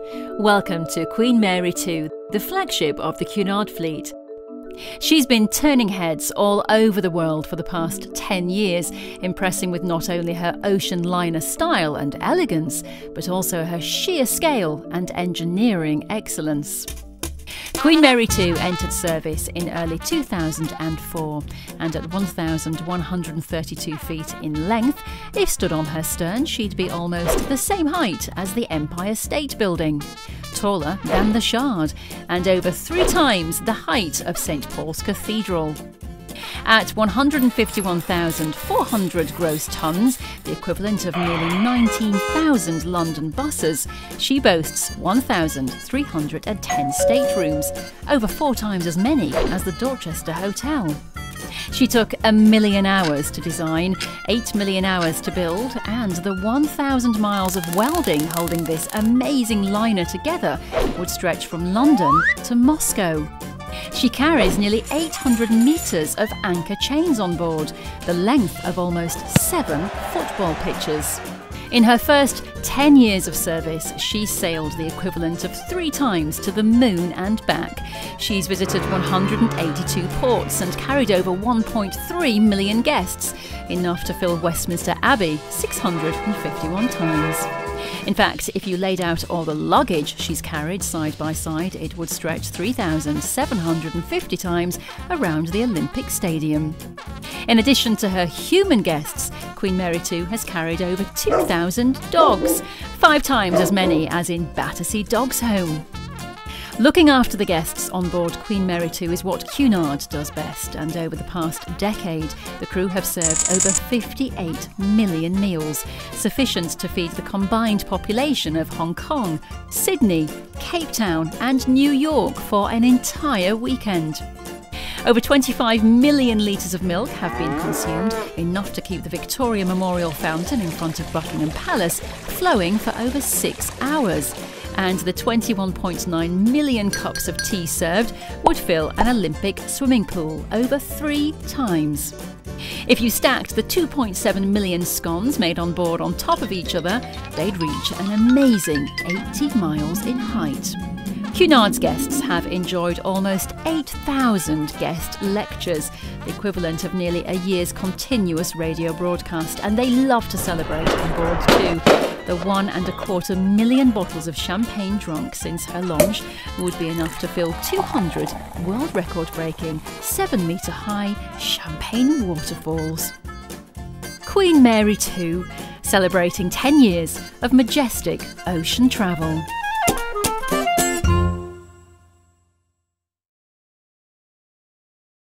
Welcome to Queen Mary 2, the flagship of the Cunard fleet. She's been turning heads all over the world for the past 10 years, impressing with not only her ocean liner style and elegance, but also her sheer scale and engineering excellence. Queen Mary 2 entered service in early 2004, and at 1,132 feet in length, if stood on her stern, she'd be almost the same height as the Empire State Building, taller than the Shard, and over 3 times the height of St Paul's Cathedral. At 151,400 gross tonnes, the equivalent of nearly 19,000 London buses, she boasts 1,310 staterooms, over 4 times as many as the Dorchester Hotel. She took 1 million hours to design, 8 million hours to build, and the 1,000 miles of welding holding this amazing liner together would stretch from London to Moscow. She carries nearly 800 metres of anchor chains on board, the length of almost 7 football pitches. In her first 10 years of service, she sailed the equivalent of 3 times to the moon and back. She's visited 182 ports and carried over 1.3 million guests, enough to fill Westminster Abbey 651 times. In fact, if you laid out all the luggage she's carried side by side, it would stretch 3,750 times around the Olympic Stadium. In addition to her human guests, Queen Mary 2 has carried over 2,000 dogs, 5 times as many as in Battersea Dogs Home. Looking after the guests on board Queen Mary 2 is what Cunard does best, and over the past decade, the crew have served over 58 million meals, sufficient to feed the combined population of Hong Kong, Sydney, Cape Town and New York for an entire weekend. Over 25 million litres of milk have been consumed, enough to keep the Victoria Memorial Fountain in front of Buckingham Palace flowing for over 6 hours. And the 21.9 million cups of tea served would fill an Olympic swimming pool over 3 times. If you stacked the 2.7 million scones made on board on top of each other, they'd reach an amazing 80 miles in height. Cunard's guests have enjoyed almost 8,000 guest lectures, the equivalent of nearly a year's continuous radio broadcast, and they love to celebrate on board too. The 1.25 million bottles of champagne drunk since her launch would be enough to fill 200 world record-breaking 7-metre high champagne waterfalls. Queen Mary 2, celebrating 10 years of majestic ocean travel.